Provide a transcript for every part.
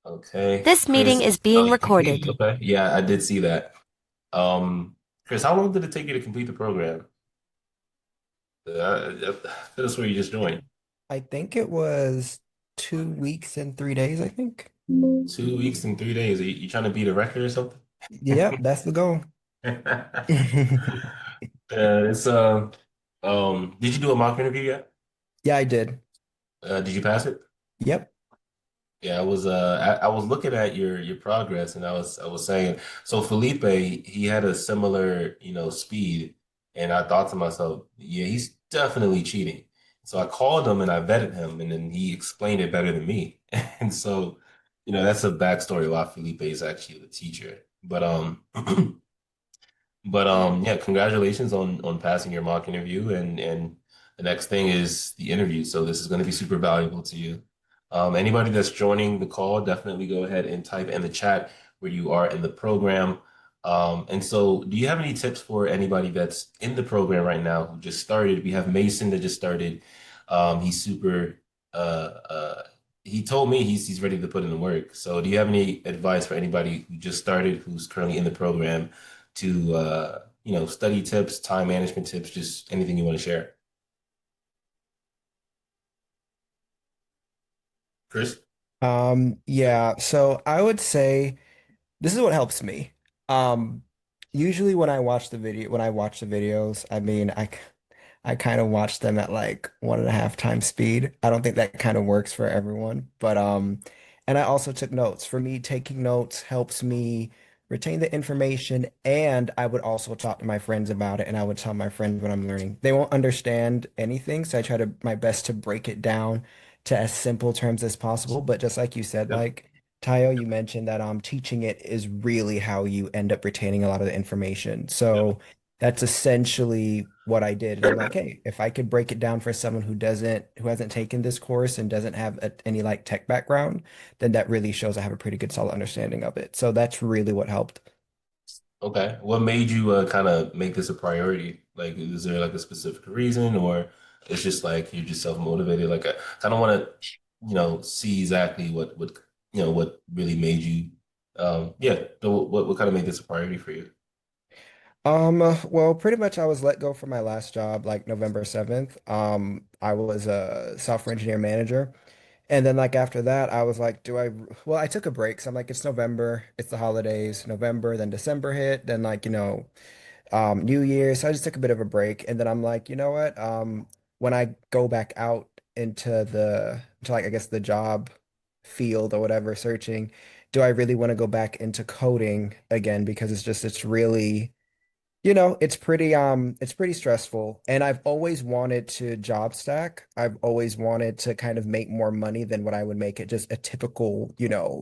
Okay, This meeting Chris. is Oh, being you completed. recorded. Okay, yeah, I did see that. Chris, how long did it take you to complete the program? That's where you just joined. I think it was 2 weeks and 3 days, I think. 2 weeks and 3 days. You trying to beat a record or something? Yep, that's the goal. It's Did you do a mock interview yet? Yeah, I did. Did you pass it? Yep. Yeah, I was looking at your progress and I was saying so Felipe, he had a similar, speed, and I thought to myself, yeah, he's definitely cheating. So I called him and I vetted him, and then he explained it better than me. And so, that's a backstory why Felipe is actually the teacher. But yeah, congratulations on passing your mock interview, and the next thing is the interview. So this is going to be super valuable to you. Anybody that's joining the call, definitely go ahead and type in the chat where you are in the program. And so, do you have any tips for anybody that's in the program right now who just started? We have Mason that just started. He's super. Uh, he told me he's ready to put in the work. So, do you have any advice for anybody who just started, who's currently in the program, to study tips, time management tips, just anything you want to share? Chris? Yeah, so I would say this is what helps me. Um, Usually when I watch the videos, I kind of watch them at like 1.5 times speed. I don't think that kind of works for everyone, but and I also took notes. For me, taking notes helps me retain the information, and I would also talk to my friends about it, and I would tell my friends what I'm learning. They won't understand anything, so I try to my best to break it down to as simple terms as possible. But just like you said, Yep. like Tayo, you mentioned that teaching it is really how you end up retaining a lot of the information. Yep. So that's essentially what I did. And I'm like, hey, if I could break it down for someone who hasn't taken this course and doesn't have any like tech background, then that really shows I have a pretty good solid understanding of it. So that's really what helped. Okay. What made you kind of make this a priority? Like, is there like a specific reason, or it's just like you're just self-motivated? Like, I kind of want to, see exactly what really made you, yeah. So what kind of made this a priority for you? Well, pretty much I was let go from my last job like November 7th. I was a software engineer manager. And then like after that, I was like, well, I took a break. So I'm like, it's November, it's the holidays, November, then December hit, then like, New Year. So I just took a bit of a break. And then I'm like, you know what? When I go back out into like, I guess the job field or whatever, searching, do I really want to go back into coding again? Because it's really it's pretty stressful. And I've always wanted to job stack. I've always wanted to kind of make more money than what I would make at just a typical,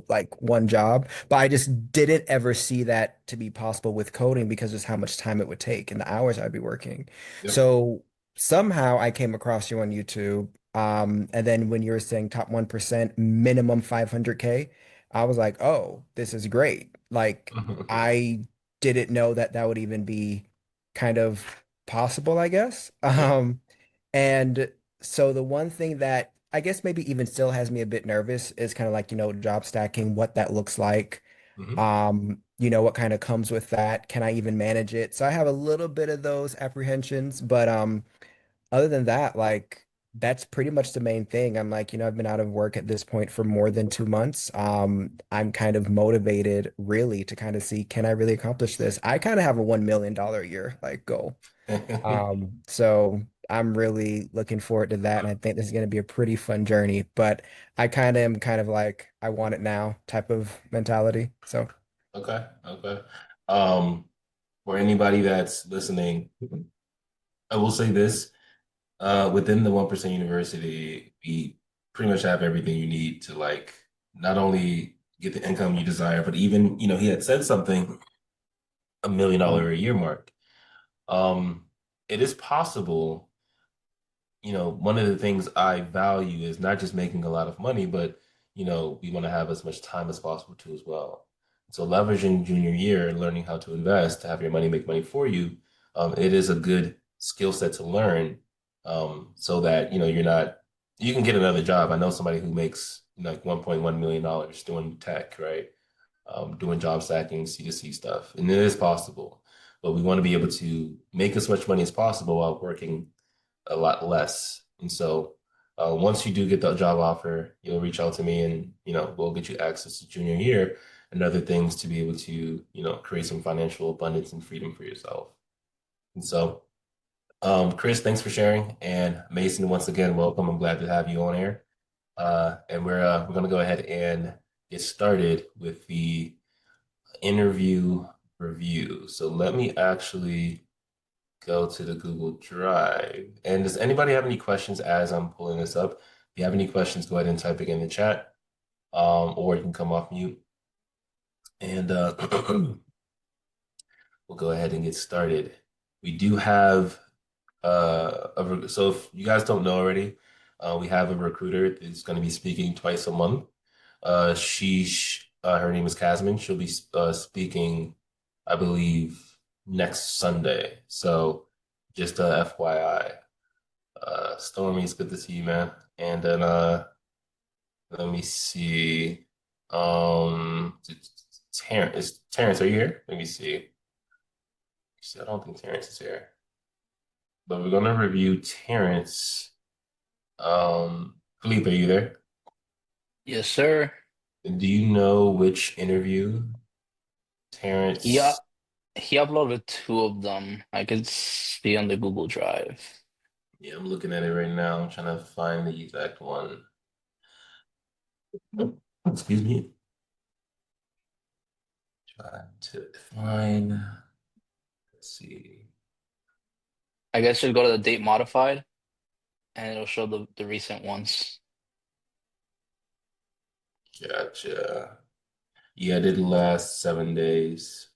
like one job. But I just didn't ever see that to be possible with coding because just how much time it would take and the hours I'd be working. Yep. So somehow I came across you on YouTube. And then when you were saying top 1% minimum 500K, I was like, oh, this is great. Like I didn't know that that would even be kind of possible, I guess. Yep. And so the one thing that I guess maybe even still has me a bit nervous is kind of like, job stacking, what that looks like. Hmm. What kind of comes with that? Can I even manage it? So I have a little bit of those apprehensions, but other than that, like that's pretty much the main thing. I'm like, I've been out of work at this point for more than 2 months. I'm kind of motivated really to kind of see, can I really accomplish this? I kind of have a $1 million a year like goal. So I'm really looking forward to that. And I think this is going to be a pretty fun journey, but I kind of am kind of like, I want it now type of mentality. So, Okay. Okay. Um, for anybody that's listening, I will say this. Within the 1% University, we pretty much have everything you need to like not only get the income you desire, but even, he had said something, $1 million a year mark. Um, it is possible, one of the things I value is not just making a lot of money, but we want to have as much time as possible too as well. So leveraging junior year and learning how to invest to have your money make money for you, it is a good skill set to learn, so that you can get another job. I know somebody who makes like $1.1 million doing tech, right? Doing job stacking, C2C stuff. And it is possible, but we want to be able to make as much money as possible while working a lot less. And so once you do get the job offer, you'll reach out to me and, we'll get you access to junior year and other things to be able to, create some financial abundance and freedom for yourself. And so, Chris, thanks for sharing. And Mason, once again, welcome. I'm glad to have you on here. And we're going to go ahead and get started with the interview review. So let me actually go to the Google Drive. And does anybody have any questions as I'm pulling this up? If you have any questions, go ahead and type it in the chat, or you can come off mute. And we'll go ahead and get started. We do have so if you guys don't know already, we have a recruiter that's going to be speaking twice a month. Her name is Casman. She'll be speaking, I believe, next Sunday. So just FYI. Stormy, it's good to see you, man. And then let me see. Terrence, are you here? Let me see. See, I don't think Terrence is here. But we're gonna review Terrence. Felipe, are you there? Yes, sir. Do you know which interview He Terrence? up- he uploaded two of them. I could see on the Google Drive. Yeah, I'm looking at it right now. I'm trying to find the exact one. Excuse me. Trying to find. Let's see. I guess just go to the date modified and it'll show the recent ones. Gotcha. Yeah, it did last 7 days.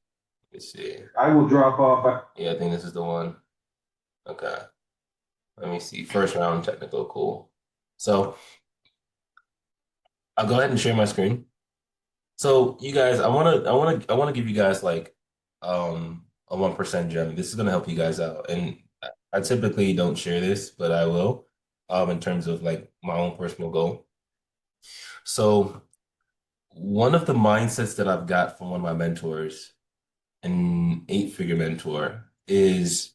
Let's see. I will drop off. Yeah, I think this is the one. Okay. Let me see. First round technical, cool. So I'll go ahead and share my screen. So you guys, I wanna give you guys like a 1% gem. This is gonna help you guys out. And I typically don't share this, but I will, in terms of like my own personal goal. So one of the mindsets that I've got from one of my mentors, an eight-figure mentor, is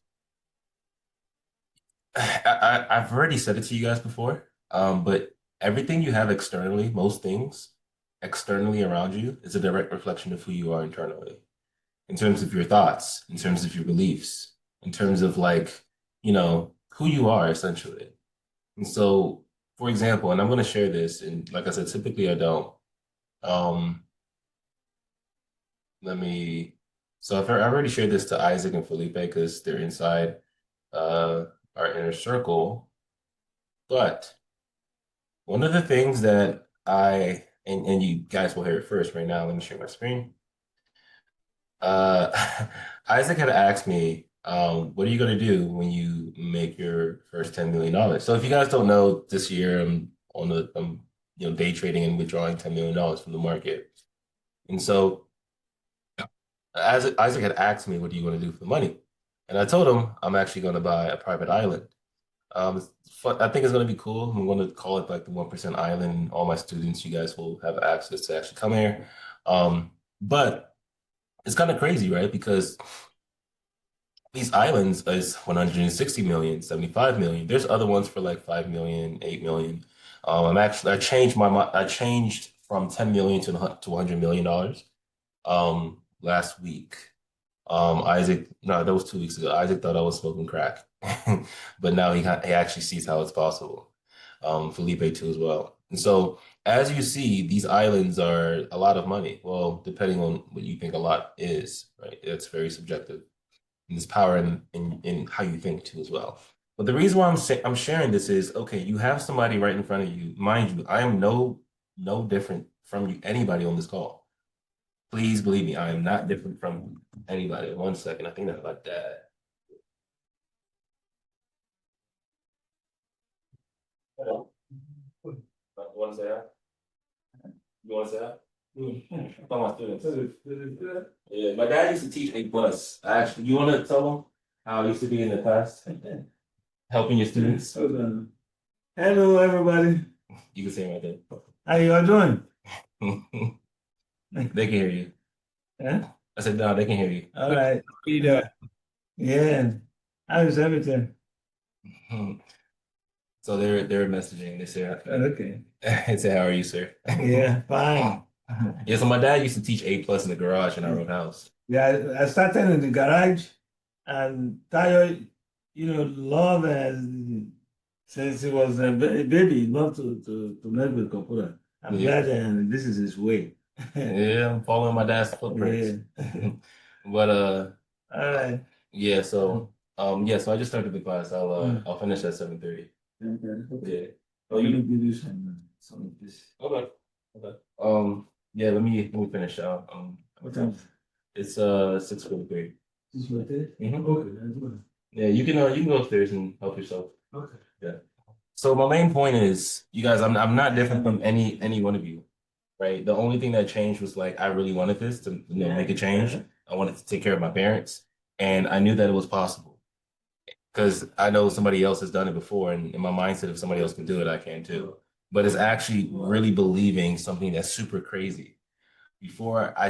I've already said it to you guys before, but everything you have externally, most things externally around you, is a direct reflection of who you are internally, in terms of your thoughts, in terms of your beliefs, in terms of like, who you are essentially. And so, for example, and I'm going to share this, and like I said, typically I don't. Um, let me. So I've already shared this to Isaac and Felipe because they're inside uh, our inner circle. But one of the things that and you guys will hear it first right now. Let me share my screen. Isaac had asked me, what are you going to do when you make your first $10 million? So if you guys don't know, this year I'm day trading and withdrawing $10 million from the market. And so as Isaac had asked me, what do you want to do for the money? And I told him I'm actually going to buy a private island. I think it's going to be cool. I'm going to call it like the 1% Island. All my students, you guys will have access to actually come here. But it's kind of crazy, right? Because these islands is 160 million, 75 million. There's other ones for like 5 million, 8 million. I changed from 10 million to $100 million last week. Isaac, no, that was 2 weeks ago. Isaac thought I was smoking crack, but now he actually sees how it's possible. Felipe too as well. And so, as you see, these islands are a lot of money. Well, depending on what you think a lot is, right? It's very subjective. And there's power in how you think too as well. But the reason why I'm sharing this is okay. You have somebody right in front of you. Mind you, I am no different from anybody on this call. Please believe me, I am not different from anybody. 1 second, I think that's like that. Hello? You want to say that? You want to say that? About my students. Yeah, my dad used to teach a bus. You want to tell them how I used to be in the class, helping your students? Hold on. Hello, everybody. You can say it right there. How you all doing? They can hear you. Yeah? I said, no, they can hear you. All right. What are you doing? Yeah. How is everything? So they're messaging. They say, Okay. they say, how are you, sir? Yeah, fine. Yeah, so my dad used to teach A plus in the garage in our old house. Yeah, I started in the garage and Tayo, love since he was a baby, he loved to make with computer. I'm Yeah. glad this is his way. Yeah, I'm following my dad's Yeah. footprints. But All right. yeah, yeah, so I just started the class. Mm. I'll finish at 7:30. Okay. Yeah. Oh, I'm gonna you give you some of this. okay. Okay. Yeah, let me finish out. What time? It's 6:43. This right there? Mm-hmm. Okay, that's good. Yeah, you can go upstairs and help yourself. Okay. Yeah. So my main point is, you guys, I'm not different from any one of you, right? The only thing that changed was like I really wanted this to make a change. I wanted to take care of my parents, and I knew that it was possible because I know somebody else has done it before, and in my mindset, if somebody else can do it, I can too. But it's actually really believing something that's super crazy. Before I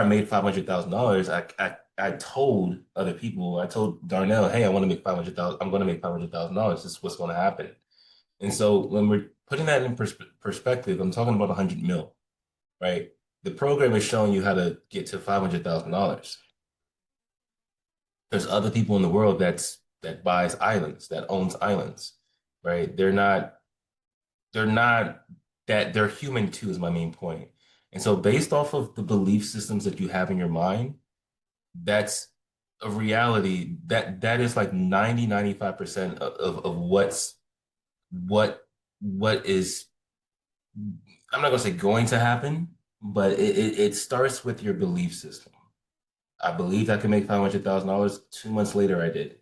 made $500,000, I told other people, I told Darnell, hey, I want to make 500,000. I'm going to make $500,000. This is what's going to happen. And so when we're putting that in perspective, I'm talking about 100 mil, right? The program is showing you how to get to $500,000. There's other people in the world that buys islands, that owns islands, right? They're not that they're human too, is my main point. And so based off of the belief systems that you have in your mind, that's a reality that is like 90-95% of what is, I'm not gonna say going to happen, but it starts with your belief system. I believed I could make $500,000. 2 months later, I did.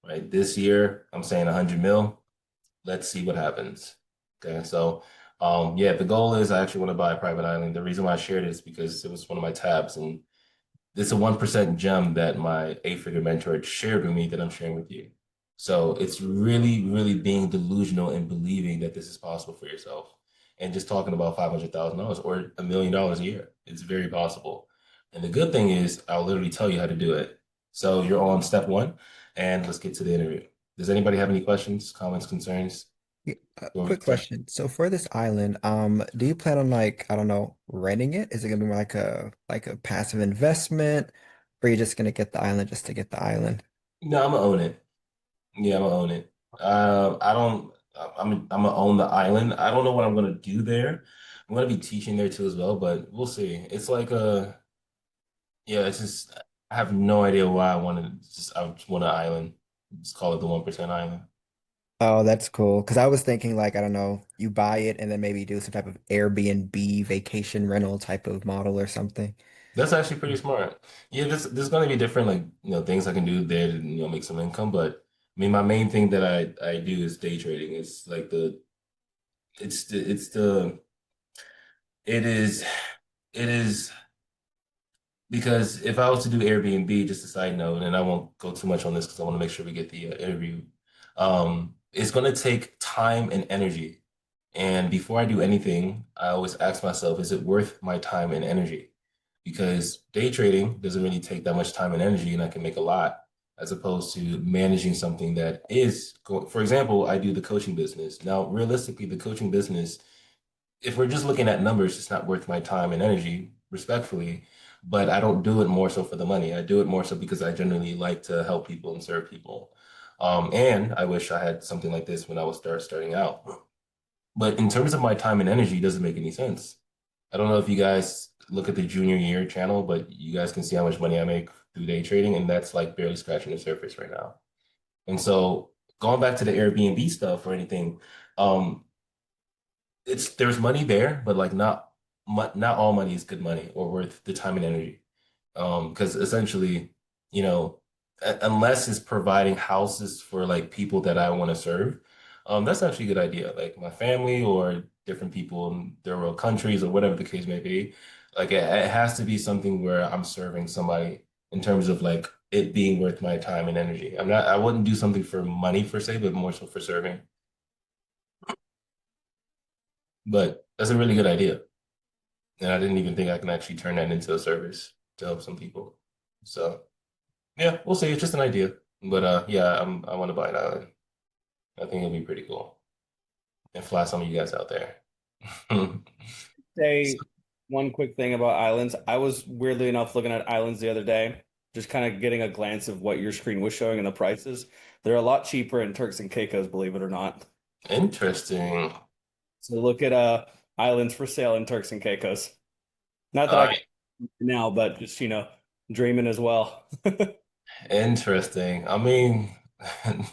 Right. This year, I'm saying 100 mil. Let's see what happens. Okay. So, yeah, the goal is I actually want to buy a private island. The reason why I shared it is because it was one of my tabs, and it's a 1% gem that my eight-figure mentor shared with me that I'm sharing with you. So it's really, really being delusional and believing that this is possible for yourself. And just talking about $500,000 or $1 million a year. It's very possible. And the good thing is I'll literally tell you how to do it. So you're on step one, and let's get to the interview. Does anybody have any questions, comments, concerns? Yeah, Before we quick start? question. So for this island, do you plan on like, I don't know, renting it? Is it gonna be like a passive investment, or are you just gonna get the island just to get the island? No, I'm gonna own it. Yeah, I'm gonna own it. I don't. I'm gonna own the island. I don't know what I'm gonna do there. I'm gonna be teaching there too as well, but we'll see. It's like yeah. It's just I have no idea why I wanted. I just want an island. Just call it the 1% island. Oh, that's cool. Because I was thinking like, I don't know, you buy it and then maybe do some type of Airbnb vacation rental type of model or something. That's actually pretty smart. Yeah, there's gonna be different like things I can do there to make some income, but I mean my main thing that I do is day trading. It's like the it is it is. Because if I was to do Airbnb, just a side note, and I won't go too much on this because I want to make sure we get the interview, it's going to take time and energy. And before I do anything, I always ask myself, is it worth my time and energy? Because day trading doesn't really take that much time and energy, and I can make a lot as opposed to managing something that is going. For example, I do the coaching business. Now, realistically, the coaching business, if we're just looking at numbers, it's not worth my time and energy, respectfully. But I don't do it more so for the money. I do it more so because I generally like to help people and serve people. And I wish I had something like this when I was starting out. But in terms of my time and energy, it doesn't make any sense. I don't know if you guys look at the junior year channel, but you guys can see how much money I make through day trading, and that's like barely scratching the surface right now. And so going back to the Airbnb stuff or anything, um, there's money there, but like not all money is good money or worth the time and energy. Because essentially, you know, unless it's providing houses for like people that I want to serve, that's actually a good idea. Like my family or different people in their real countries or whatever the case may be. Like it has to be something where I'm serving somebody in terms of like it being worth my time and energy. I wouldn't do something for money per se, but more so for serving. But that's a really good idea. And I didn't even think I can actually turn that into a service to help some people. So yeah, we'll see. It's just an idea. But yeah, I want to buy an island. I think it'll be pretty cool. And fly some of you guys out there. Say one quick thing about islands. I was weirdly enough looking at islands the other day, just kind of getting a glance of what your screen was showing and the prices. They're a lot cheaper in Turks and Caicos, believe it or not. Interesting. So look at islands for sale in Turks and Caicos. Not that I Uh, can now, but just dreaming as well. Interesting. I mean,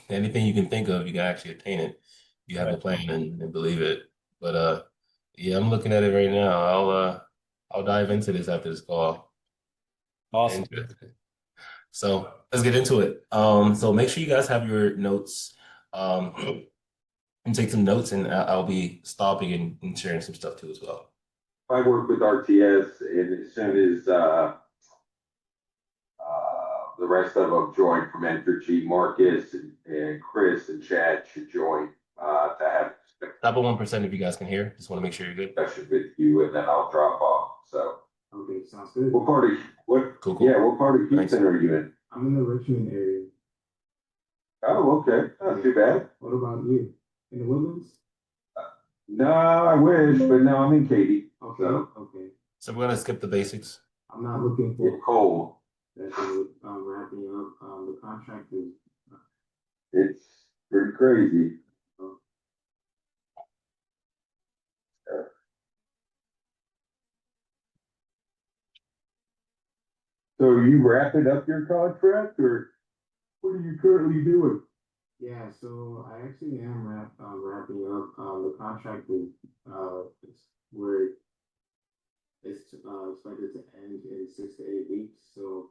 anything you can think of, you can actually attain it. You have a Right. plan and believe it. But yeah, I'm looking at it right now. I'll dive into this after this call. Awesome. Interesting. So let's get into it. So make sure you guys have your notes, and take some notes, and I'll be stopping and sharing some stuff too as well. I work with RTS, and as soon as the rest of them join from Entergy, Marcus and Chris and Chad should join to have a Top of 1% if you guys can hear. Just want to make sure you're good. discussion with you, and then I'll drop off. So, Okay, sounds good. what part of what? Cool, cool. Yeah, what part of Thanks. Houston are you in? I'm in the Richmond area. Oh, okay, not too bad. What about you? In the Woodlands? No, I wish, but no, I'm in Katy. Okay, So okay. So we're gonna skip the basics. I'm not looking for it's cold. that wrapping up. The contract is It's pretty crazy. So are you wrapping up your contract, or what are you currently doing? yeah. So I actually am wrapping up. The contract is it's where it's expected to end in 6 to 8 weeks. So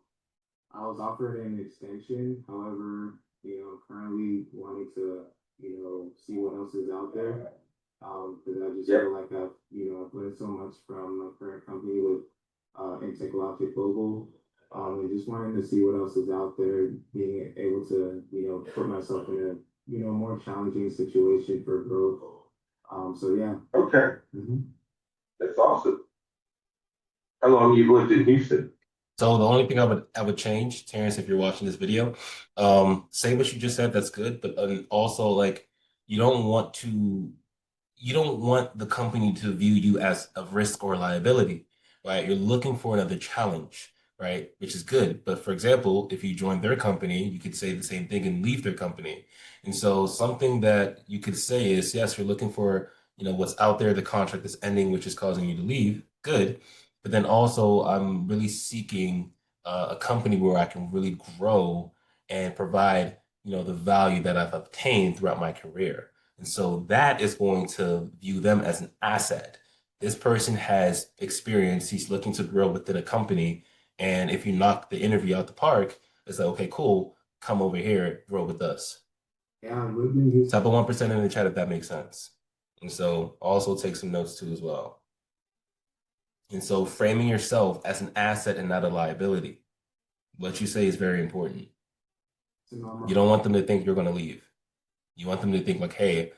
I was offered an extension. However, currently wanting to, see what else is out there. Because I just Yep. feel like I've learned so much from my current company with Intech Logic Global. And just wanting to see what else is out there, being able to, put myself in a, more challenging situation for growth. So yeah. Okay, Mhm. that's awesome. How long you've lived in Houston? So the only thing I would change, Terrence, if you're watching this video, say what you just said, that's good, but also like you don't want to you don't want the company to view you as a risk or liability, right? You're looking for another challenge, right? Which is good. But for example, if you join their company, you could say the same thing and leave their company. And so something that you could say is, yes, you're looking for, what's out there, the contract is ending, which is causing you to leave. Good. But then also, I'm really seeking a company where I can really grow and provide, the value that I've obtained throughout my career. And so that is going to view them as an asset. This person has experience, he's looking to grow within a company. And if you knock the interview out the park, it's like, okay, cool, come over here, grow with us. Yeah, I've lived in Houston. Type of 1% in the chat if that makes sense. And so also take some notes too as well. And so framing yourself as an asset and not a liability. What you say is very important. You don't want them to think you're going to leave. You want them to think like, hey,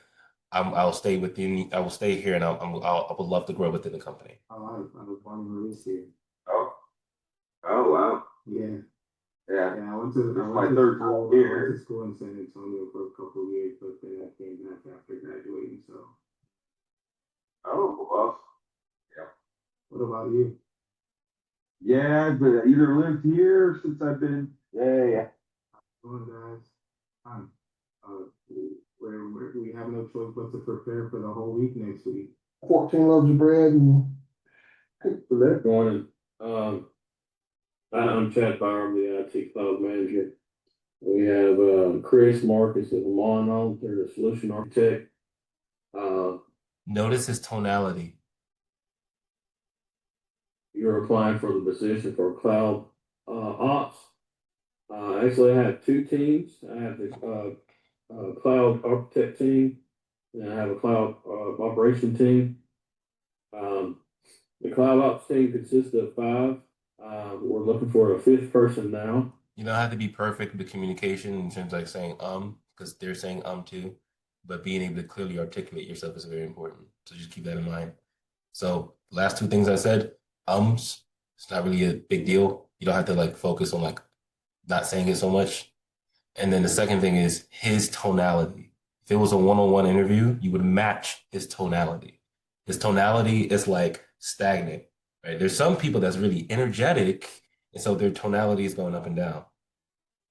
I'll stay within. I will stay here, and I would love to grow within the company. I was born and raised here. Oh, oh wow. Yeah. Yeah. Yeah, This I is went my to third school, time I here. went to school in San Antonio for a couple of years, but then I came back after graduating. So, Oh, well, what about you? yeah, but I either lived here since I've been. Yeah. Going guys, fine. We have no choice but to prepare for the whole week next week. 14 loaves of bread and Good morning. I'm Chad Byram, the IT cloud manager. We have Chris Marcus of Lamont, they're the solution architect. Notice his tonality. You're applying for the position for cloud ops. Actually, I have two teams. I have the cloud architect team, and I have a cloud operation team. The cloud ops team consists of five. We're looking for a fifth person now. You don't have to be perfect with communication in terms of like saying because they're saying too, but being able to clearly articulate yourself is very important So just keep that in mind. So last two things I said, it's not really a big deal. You don't have to like focus on like not saying it so much. And then the second thing is his tonality. If it was a one-on-one interview, you would match his tonality. His tonality is like stagnant, right? There's some people that's really energetic, and so their tonality is going up and down,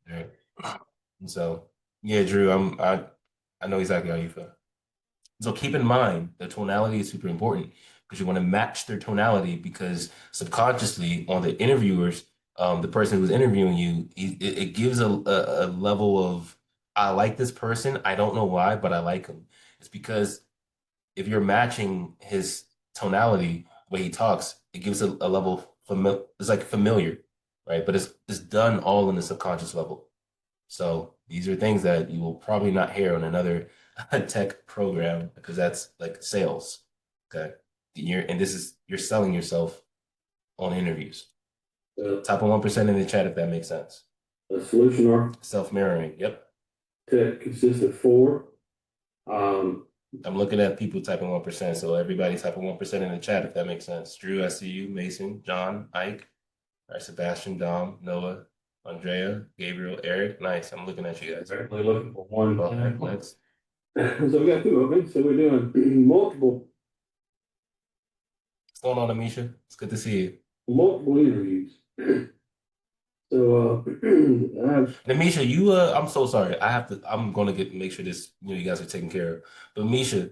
right? And so, yeah, Drew, I know exactly how you feel. So keep in mind the tonality is super important because you want to match their tonality because subconsciously on the interviewers, the person who's interviewing you, it gives a level of I like this person. I don't know why, but I like him. It's because if you're matching his tonality, the way he talks, it gives a level of it's like familiar, right? But it's done all in the subconscious level. So these are things that you will probably not hear on another tech program because that's like sales. Okay. And this is you're selling yourself on interviews. Type of 1% in the chat if that makes sense. The solution Self-mirroring. Yep. architect consists of four. I'm looking at people typing 1%. So everybody typing 1% in the chat if that makes sense. Drew, I see you, Mason, John, Ike, all right, Sebastian, Dom, Noah, Andrea, Gabriel, Eric. Nice. I'm looking at you guys. Certainly looking for one. Okay, let's So we got two openings. So we're doing multiple What's going on, Amisha? It's good to see you. interviews. So I have Namisha, I'm so sorry. I'm gonna make sure this, you guys are taken care of. But Misha,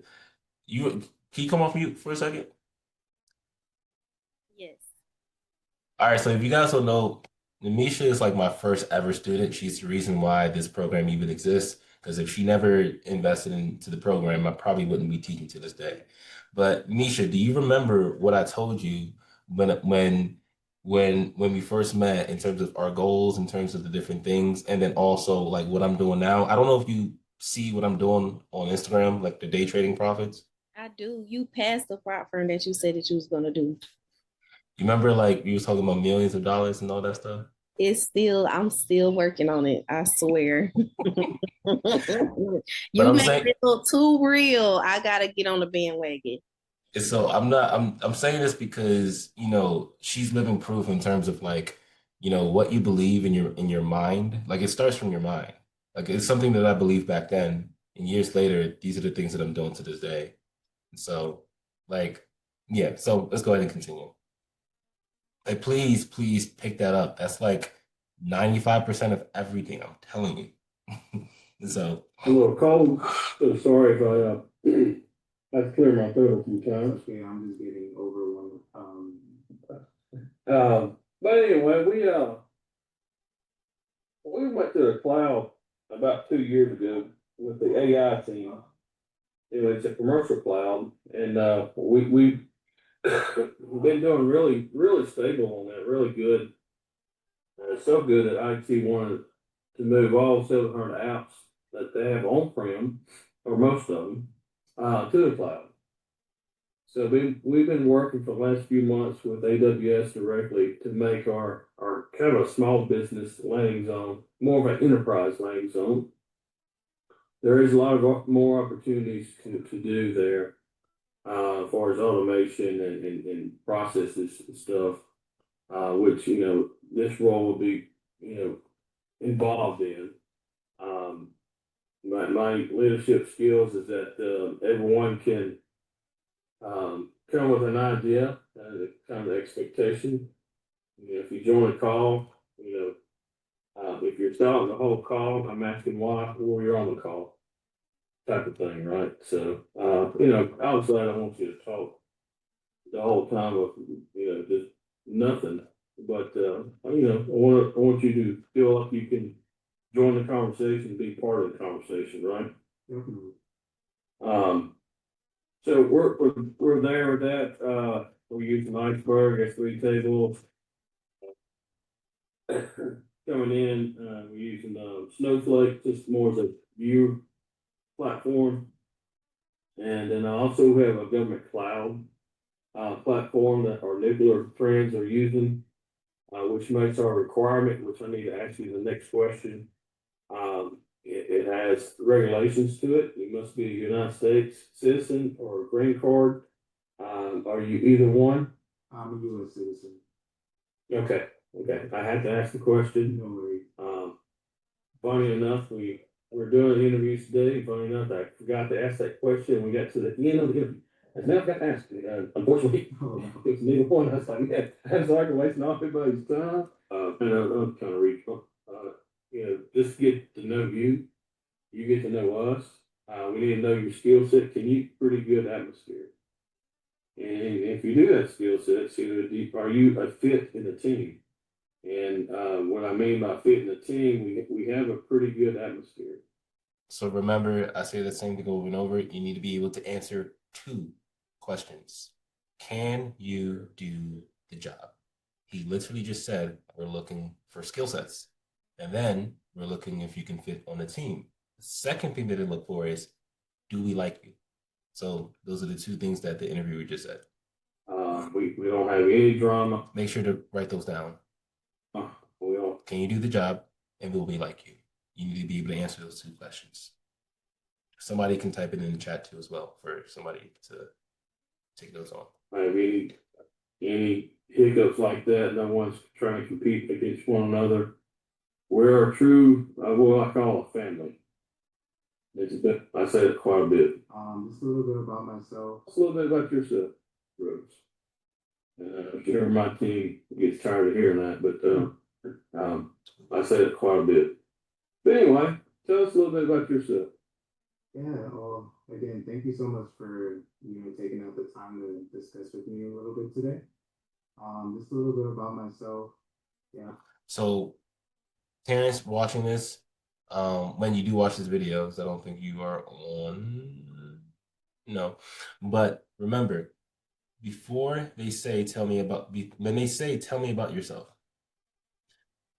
can you come off mute for a second? Yes. All right, so if you guys don't know, Namisha is like my first ever student. She's the reason why this program even exists. Because if she never invested into the program, I probably wouldn't be teaching to this day. But Misha, do you remember what I told you when we first met in terms of our goals, in terms of the different things, and then also like what I'm doing now? I don't know if you see what I'm doing on Instagram, like the day trading profits. I do. You passed the prop firm that you said that you was gonna do. You remember like you was talking about millions of dollars and all that stuff? I'm still working on it. I swear. But You I'm make saying it look too real. I gotta get on the bandwagon. so I'm not I'm saying this because, she's living proof in terms of like, what you believe in your mind. Like it starts from your mind. Like it's something that I believed back then. And years later, these are the things that I'm doing to this day. So like, yeah, so let's go ahead and continue. Like please, please pick that up. That's like 95% of everything, I'm telling you. So a little cold. So sorry if I had to clear my throat a few times. Okay, I'm just getting over one. But anyway, we went to the cloud about 2 years ago with the AI team. It's a commercial cloud, and we've been doing really, really stable on that, really good. So good that IT wanted to move all 700 apps that they have on-prem, or most of them, to the cloud. So we've been working for the last few months with AWS directly to make our kind of a small business landing zone more of an enterprise landing zone. There is a lot of more opportunities to do there as far as automation and processes and stuff, which this role will be involved in. My leadership skills is that everyone can come with an idea, kind of expectation. If you join a call, if you're starting the whole call, I'm asking why, or you're on the call, type of thing, right? So, obviously, I don't want you to talk the whole time of, just nothing. But, I want you to feel like you can join the conversation, be part of the conversation, right? Mm-hmm. So we're there with that. We're using Iceberg, S3 tables. Coming in, we're using Snowflake, just more as a view platform. And then I also have a government cloud platform that our nuclear friends are using, which makes our requirement, which I need to ask you the next question. It has regulations to it. You must be a United States citizen or a green card. Are you either one? I'm a U.S. citizen. Okay, okay. I had to ask the question. No worries. Funny enough, we're doing interviews today. Funny enough, I forgot to ask that question. We got to the end of the interview. I never got to ask it. Unfortunately, Oh, no. it's neither one. I was like, yeah, I'm sorry for wasting all everybody's time. And I'm kind of regional. Just get to know you. You get to know us. We need to know your skill set. Can you pretty good atmosphere? And if you do have skill sets, are you a fit in the team? And what I mean by fit in the team, we have a pretty good atmosphere. So remember, I say the same thing over and over. You need to be able to answer 2 questions. Can you do the job? He literally just said, we're looking for skill sets. And then we're looking if you can fit on the team. The second thing that they look for is, do we like you? So those are the 2 things that the interviewer just said. We don't have any drama. Make sure to write those down. We don't. Can you do the job? And will we like you? You need to be able to answer those 2 questions. Somebody can type it in the chat too as well for somebody to take those on. Have any hiccups like that. No one's trying to compete against one another. We're a true, what I call a family. I say it quite a bit. Just a little bit about myself. Just a little bit about yourself, Rose. I'm sure my team gets tired of hearing that, but I say it quite a bit. But anyway, tell us a little bit about yourself. Yeah, well, again, thank you so much for taking out the time to discuss with me a little bit today. Just a little bit about myself. Yeah. So, parents watching this, when you do watch this video, I don't think you are on. No, but remember, before they say when they say tell me about yourself,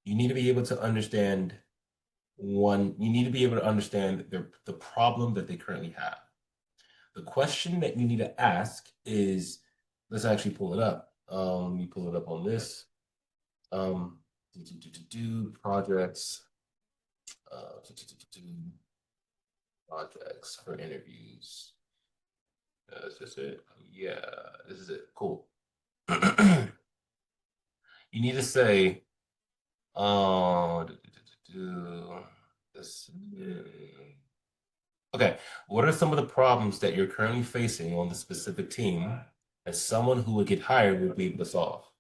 you need to be able to understand you need to be able to understand the problem that they currently have. The question that you need to ask is, let's actually pull it up. Let me pull it up on this. Projects. Projects for interviews. Is this it? Yeah, this is it. Cool. You need to say, this. Okay, what are some of the problems that you're currently facing on the specific team that someone who would get hired would be able to solve?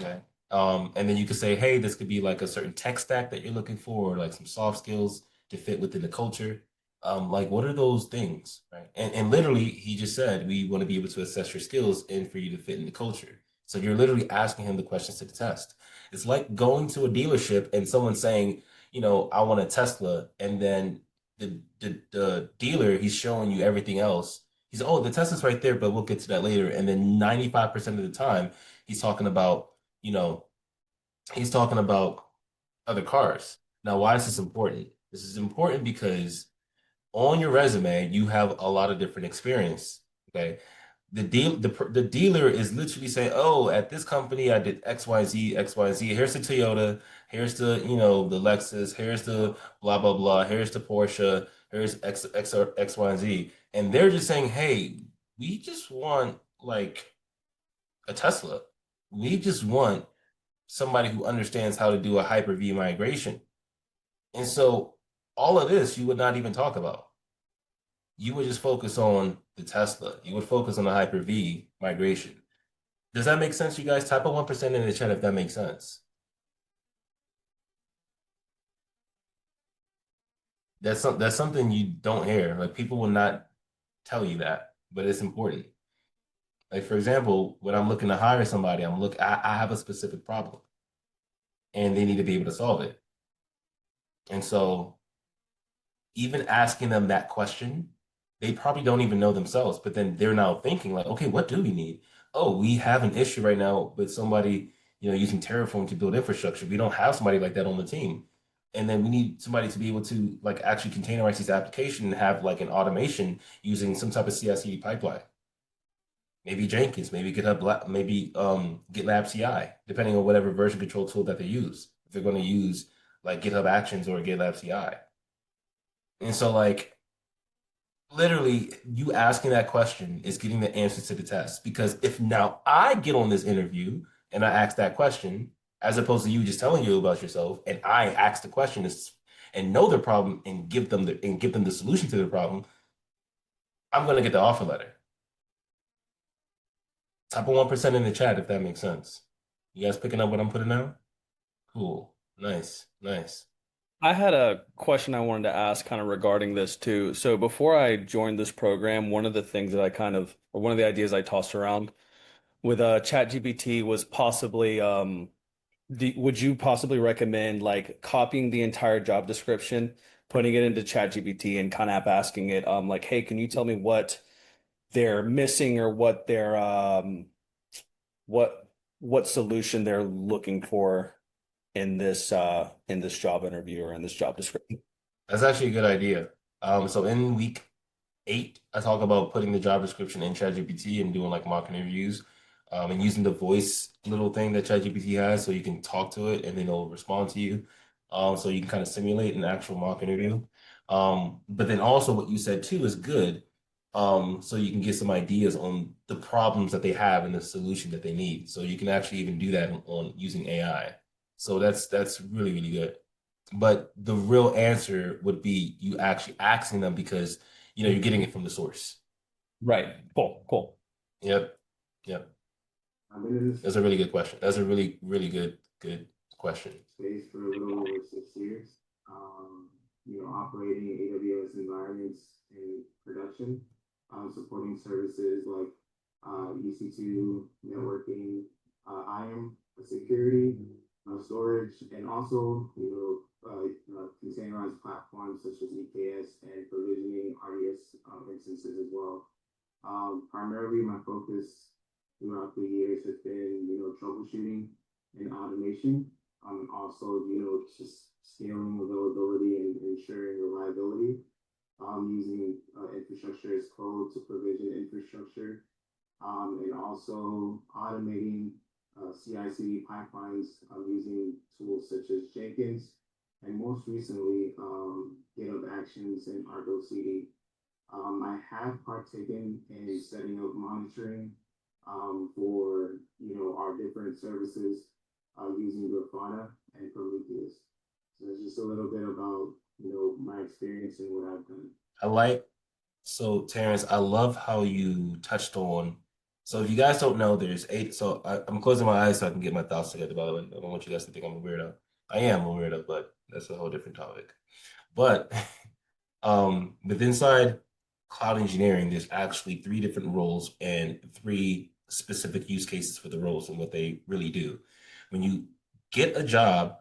Okay. And then you could say, hey, this could be like a certain tech stack that you're looking for, or like some soft skills to fit within the culture. Like what are those things, right? And literally, he just said we want to be able to assess your skills and for you to fit in the culture. So you're literally asking him the questions to the test. It's like going to a dealership and someone saying, I want a Tesla, and then the dealer, he's showing you everything else. He's, oh, the Tesla's right there, but we'll get to that later. And then 95% of the time, he's talking about he's talking about other cars. Now, why is this important? This is important because on your resume, you have a lot of different experience. Okay. The dealer is literally saying, oh, at this company, I did X, Y, Z, X, Y, Z. Here's the Toyota. Here's the, the Lexus. Here's the blah, blah, blah. Here's the Porsche. Here's X, Y, and Z. And they're just saying, hey, we just want like a Tesla. We just want somebody who understands how to do a Hyper-V migration. And so all of this you would not even talk about. You would just focus on the Tesla. You would focus on the Hyper-V migration. Does that make sense, you guys? Type a 1% in the chat if that makes sense. That's something you don't hear. Like people will not tell you that, but it's important. Like for example, when I'm looking to hire somebody, I have a specific problem and they need to be able to solve it. And so even asking them that question, they probably don't even know themselves, but then they're now thinking like, okay, what do we need? Oh, we have an issue right now with somebody, using Terraform to build infrastructure. We don't have somebody like that on the team. And then we need somebody to be able to like actually containerize these applications and have like an automation using some type of CI/CD pipeline. Maybe Jenkins, maybe GitHub, maybe GitLab CI, depending on whatever version control tool that they use. If they're going to use like GitHub Actions or GitLab CI. And so like literally you asking that question is getting the answer to the test. Because if now I get on this interview and I ask that question, as opposed to you just telling you about yourself, and I ask the question and know their problem and give them the solution to their problem, I'm gonna get the offer letter. Type of 1% in the chat if that makes sense. You guys picking up what I'm putting down? Cool. Nice. Nice. I had a question I wanted to ask kind of regarding this too. So before I joined this program, one of the things that or one of the ideas I tossed around with ChatGPT was possibly, would you possibly recommend like copying the entire job description, putting it into ChatGPT and kind of asking it, like, hey, can you tell me what they're missing or what what solution they're looking for in this job interview or in this job description? That's actually a good idea. So in week 8, I talk about putting the job description in ChatGPT and doing like mock interviews, and using the voice little thing that ChatGPT has, so you can talk to it and then it'll respond to you. So you can kind of simulate an actual mock interview. But then also what you said too is good. So you can get some ideas on the problems that they have and the solution that they need. So you can actually even do that on using AI. So that's really, really good. But the real answer would be you actually asking them because you're getting it from the source. Right. Cool. Cool. Yep. Yep. I've been in this That's a really good question. That's a really, really good question. space for a little over 6 years. Operating AWS environments in production, supporting services like EC2, networking, IAM, security, storage, and also containerized platforms such as EKS and provisioning RDS instances as well. Primarily, my focus throughout the years has been troubleshooting and automation. Also, just scaling availability and ensuring reliability. Using infrastructure as code to provision infrastructure, and also automating CI/CD pipelines using tools such as Jenkins, and most recently GitHub Actions and Argo CD. I have partaken in setting up monitoring for our different services using Grafana and Prometheus. So it's just a little bit about my experience and what I've done. So Terrence, I love how you touched on. So if you guys don't know, there's 8. So I'm closing my eyes so I can get my thoughts together. By the way, I don't want you guys to think I'm a weirdo. I am a weirdo, but that's a whole different topic. But but inside cloud engineering, there's actually 3 different roles and 3 specific use cases for the roles and what they really do. When you get a job,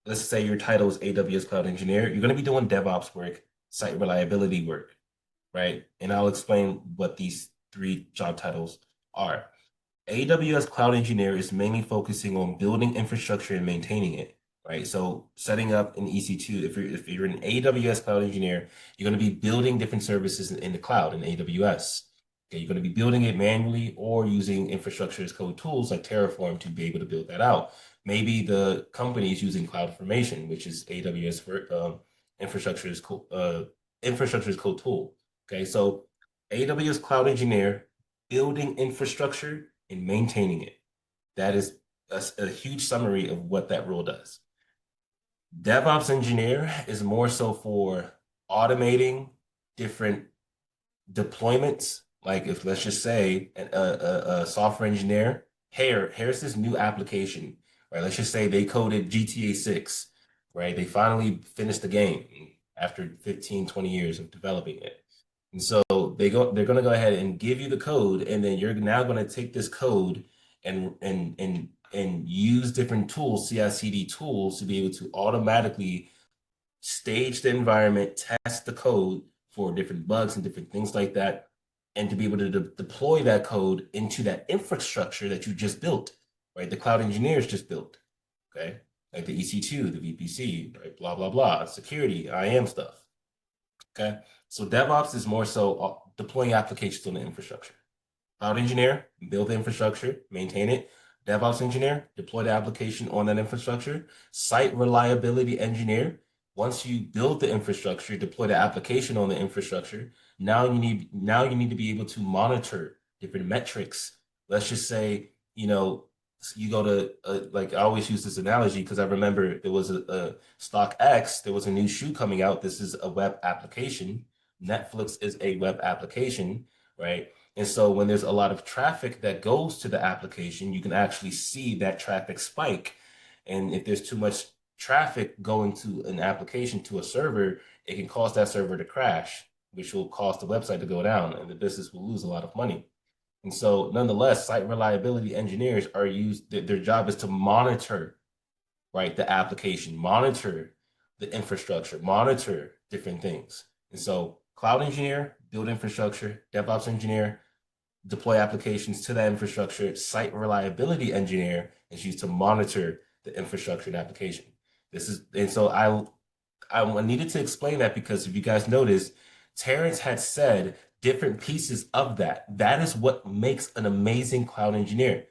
let's say your title is AWS Cloud Engineer, you're going to be doing DevOps work, site reliability work, right? And I'll explain what these 3 job titles are. AWS Cloud Engineer is mainly focusing on building infrastructure and maintaining it, right? So setting up an EC2, if you're an AWS Cloud Engineer, you're going to be building different services in the cloud in AWS. Okay, you're going to be building it manually or using infrastructure as code tools like Terraform to be able to build that out. Maybe the company is using CloudFormation, which is AWS for infrastructure as code tool. Okay, so AWS Cloud Engineer, building infrastructure and maintaining it. That is a huge summary of what that role does. DevOps engineer is more so for automating different deployments. Like if let's just say a software engineer, here's this new application, right? Let's just say they coded GTA 6, right? They finally finished the game after 15, 20 years of developing it. And so they're going to go ahead and give you the code, and then you're now going to take this code and use different tools, CI/CD tools, to be able to automatically stage the environment, test the code for different bugs and different things like that, and to be able to deploy that code into that infrastructure that you just built, right? The cloud engineers just built, okay? Like the EC2, the VPC, right? Blah, blah, blah, security, IAM stuff, okay? So DevOps is more so deploying applications on the infrastructure. Cloud engineer, build the infrastructure, maintain it. DevOps engineer, deploy the application on that infrastructure. Site reliability engineer, Once you build the infrastructure, deploy the application on the infrastructure, now you need to be able to monitor different metrics. Let's just say, you go to like I always use this analogy because I remember there was a stock X, there was a new shoe coming out. This is a web application. Netflix is a web application, right? And so when there's a lot of traffic that goes to the application, you can actually see that traffic spike. And if there's too much traffic going to an application to a server, it can cause that server to crash, which will cause the website to go down and the business will lose a lot of money. And so, nonetheless, site reliability engineers are their job is to monitor, right, the application, monitor the infrastructure, monitor different things. And so, cloud engineer, build infrastructure, DevOps engineer, deploy applications to that infrastructure. Site reliability engineer is used to monitor the infrastructure and application. And so I needed to explain that because if you guys noticed, Terrence had said different pieces of that. That is what makes an amazing cloud engineer,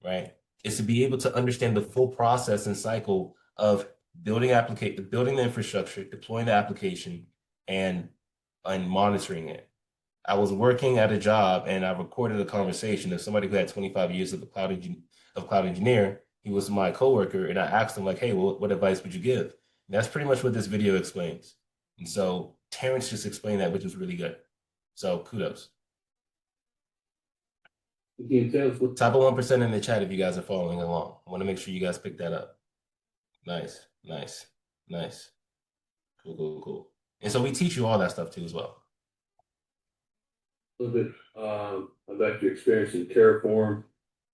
right? Is to be able to understand the full process and cycle of building the infrastructure, deploying the application, and monitoring it. I was working at a job and I recorded a conversation of somebody who had 25 years of cloud engineer. He was my coworker, and I asked him like, "Hey, what advice would you give?" And that's pretty much what this video explains. And so Terrence just explained that, which was really good. So kudos. You can tell us what Type of 1% in the chat if you guys are following along. I want to make sure you guys pick that up. Nice, nice, nice. Cool, cool, cool. And so we teach you all that stuff too as well. a little bit about your experience in Terraform,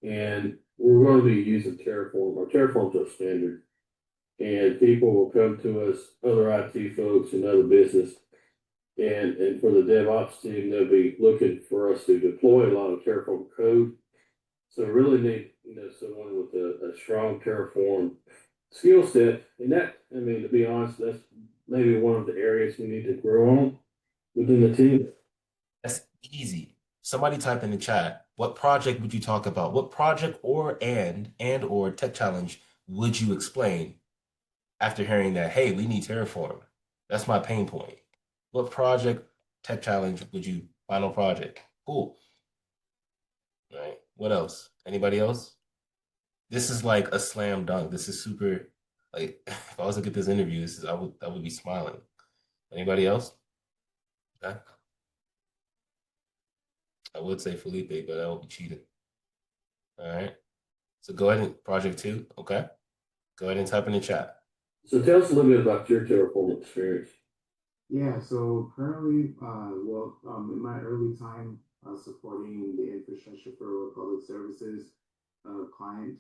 and we're going to be using Terraform. Our Terraform's our standard, and people will come to us, other IT folks and other business, and for the DevOps team, they'll be looking for us to deploy a lot of Terraform code. So really need someone with a strong Terraform skill set, and that, I mean, to be honest, that's maybe one of the areas we need to grow on within the team. That's easy. Somebody type in the chat, what project would you talk about? What project or tech challenge would you explain after hearing that, hey, we need Terraform? That's my pain point. What project, tech challenge would you, final project? Cool. All right. What else? Anybody else? This is like a slam dunk. This is super, like, if I was to get this interview, I would be smiling. Anybody else? Okay. I would say Felipe, but I would be cheating. All right. So go ahead and project 2. Okay. Go ahead and type in the chat. So tell us a little bit about your Terraform experience. Yeah, so currently, in my early time supporting the infrastructure for public services client,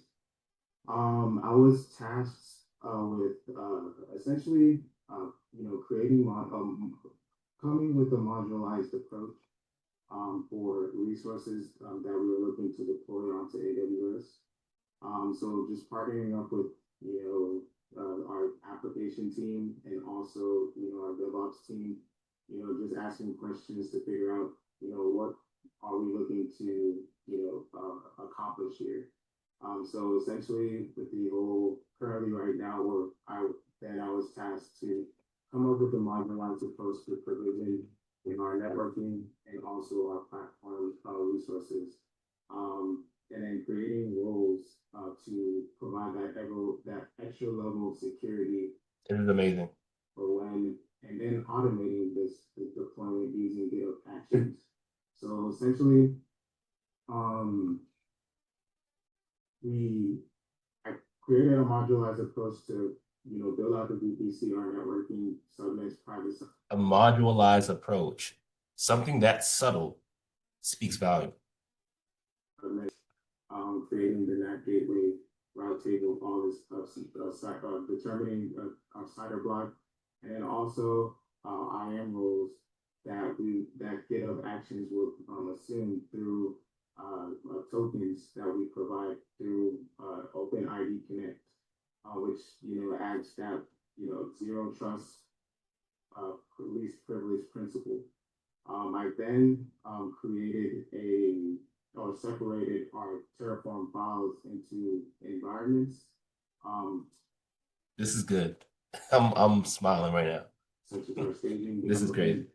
I was tasked with essentially, creating coming with a modularized approach for resources that we were looking to deploy onto AWS. So just partnering up with our application team and also our DevOps team, just asking questions to figure out what are we looking to accomplish here. So essentially, with the whole currently right now, where I was tasked to come up with a modularized approach to provision in our networking and also our platform resources. And then creating roles to provide that extra level of security. This is amazing. And then automating this deployment using GitHub Actions. So essentially, I created a modularized approach to build out the VPC, our networking subnets, private. A modularized approach, something that subtle, speaks volume. Creating the NAT gateway, route table, all this determining our CIDR block, and then also IAM roles that GitHub Actions will assume through tokens that we provide through OpenID Connect, which adds that zero trust, least privilege principle. I then created or separated our Terraform files into environments. This is good. I'm smiling right now. such as our staging, This is crazy.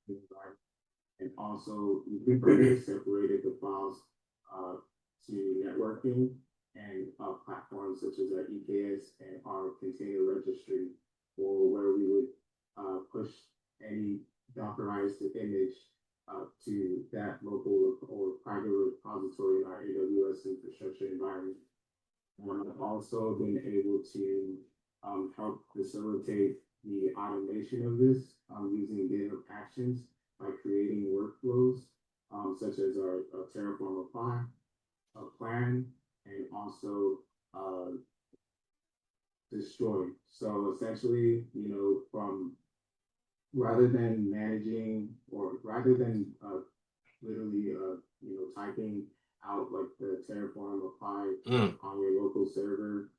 development, and also we further separated the files to networking and platforms such as our EKS and our container registry, or where we would push any Dockerized image to that local or private repository in our AWS infrastructure environment. I've also been able to help facilitate the automation of this using GitHub Actions by creating workflows such as our Terraform apply, a plan, and also destroy. So essentially, from rather than managing or rather than literally, typing out like the Terraform apply on your local server,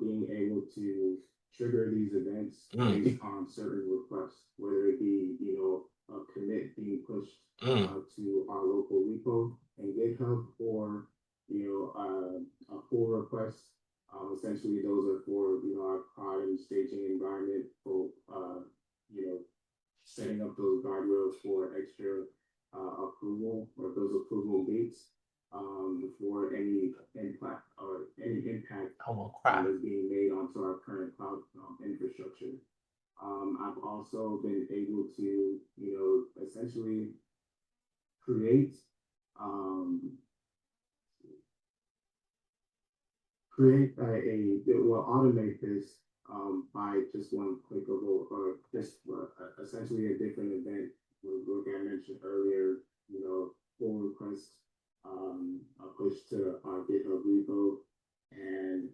being able to trigger these events based on certain requests, whether it be, a commit being pushed to our local repo and GitHub, or, a pull request. Essentially, those are for, our prod and staging environment for, setting up those guardrails for extra approval or those approval gates for any impact that is being made onto our current cloud infrastructure. I've also been able to, essentially create will automate this by just one click of or just essentially a different event. Like I mentioned earlier, pull request, a push to our GitHub repo, and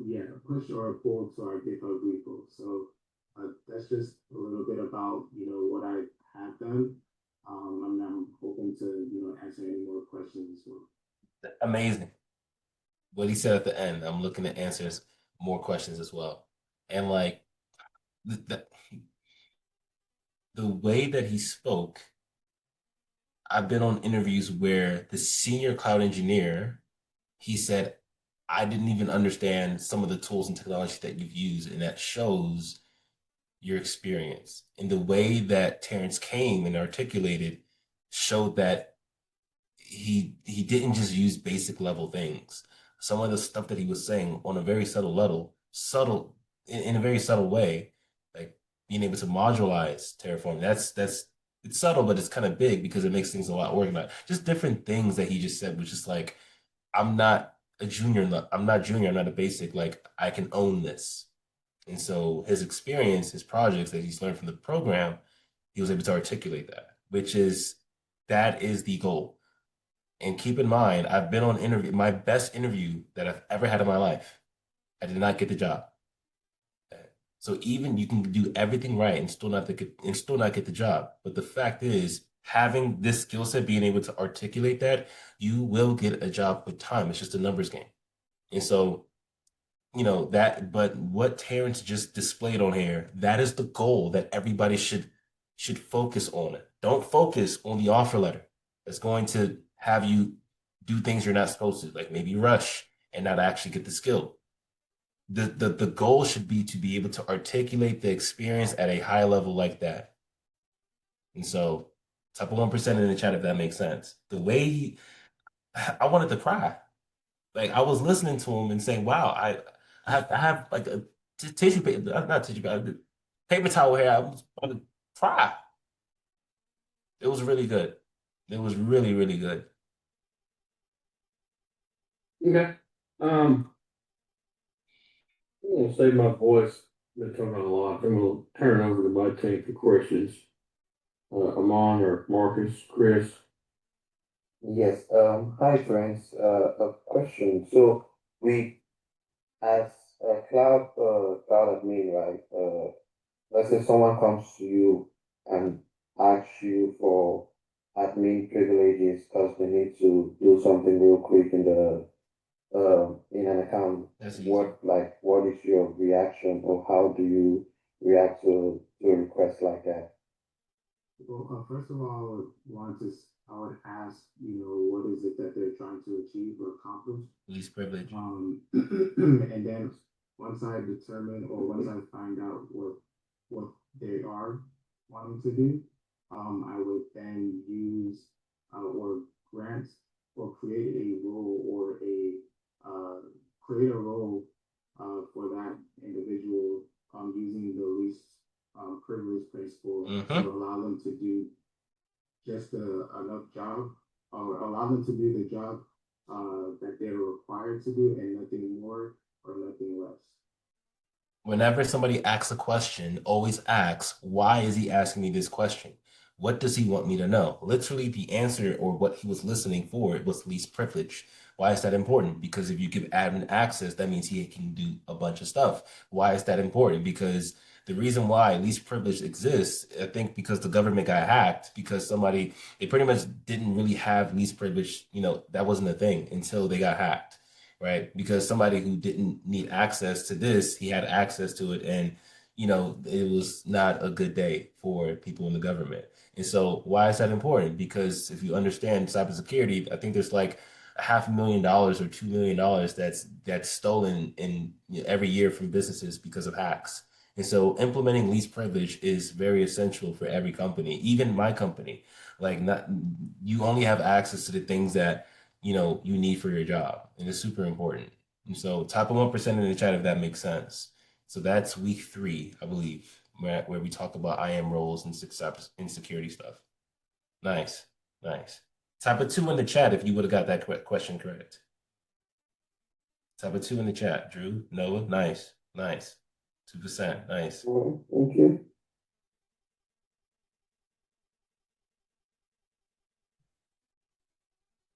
yeah, a push or a pull to our GitHub repo. So that's just a little bit about what I have done. I'm hoping to answer any more questions as well. Amazing. What he said at the end, I'm looking to answer more questions as well. And like the way that he spoke, I've been on interviews where the senior cloud engineer, he said, I didn't even understand some of the tools and technology that you've used, and that shows your experience. And the way that Terrence came and articulated showed that he didn't just use basic level things. Some of the stuff that he was saying on a very subtle in a very subtle way, like being able to modularize Terraform. That's it's subtle, but it's kind of big because it makes things a lot organized. Just different things that he just said was just like, I'm not a junior, I'm not junior, I'm not a basic, like I can own this. And so his experience, his projects that he's learned from the program, he was able to articulate that, that is the goal. And keep in mind, I've been on interview, my best interview that I've ever had in my life. I did not get the job. So even you can do everything right and still not get the job. But the fact is, having this skill set, being able to articulate that, you will get a job with time. It's just a numbers game. And so, but what Terrence just displayed on here, that is the goal that everybody should focus on. It. Don't focus on the offer letter. That's going to have you do things you're not supposed to, like maybe rush and not actually get the skill. The goal should be to be able to articulate the experience at a high level like that. And so type of 1% in the chat if that makes sense. The way I wanted to cry. Like I was listening to him and saying, wow, I have like a tissue paper, not tissue paper, paper towel here. I was about to cry. It was really good. It was really, really good. Okay. I'm gonna save my voice. Been talking a lot. I'm gonna turn it over to my team for questions. Amon or Marcus, Chris. Yes, hi friends. A question. So we, as a cloud admin, right? Let's say someone comes to you and asks you for admin privileges because they need to do something real quick in an account. That's easy. What is your reaction, or how do you react to a request like that? Well, first of all, I want to I would ask, what is it that they're trying to achieve or accomplish? Least privilege. And then once I determine or once I find out what they are wanting to do, I would then use or grant or create a role or create a role for that individual using the least privilege principle to allow them to do just enough job or allow them to do the job that they're required to do and nothing more or nothing less. Whenever somebody asks a question, always ask, why is he asking me this question? What does he want me to know? Literally, the answer or what he was listening for was least privilege. Why is that important? Because if you give admin access, that means he can do a bunch of stuff. Why is that important? Because the reason why least privilege exists, I think because the government got hacked, because they pretty much didn't really have least privilege, that wasn't a thing until they got hacked, right? Because somebody who didn't need access to this, he had access to it. And, it was not a good day for people in the government. And so why is that important? Because if you understand cybersecurity, I think there's like $500,000 or $2 million that's stolen in every year from businesses because of hacks. And so implementing least privilege is very essential for every company, even my company. Like not you only have access to the things that you need for your job, and it's super important. And so type of 1% in the chat if that makes sense. So that's week 3, I believe, where we talk about IAM roles and success in security stuff. Nice, nice. Type of 2 in the chat if you would have got that question correct. Type of 2 in the chat. Drew, Noah, nice, nice. 2%, nice. Thank you.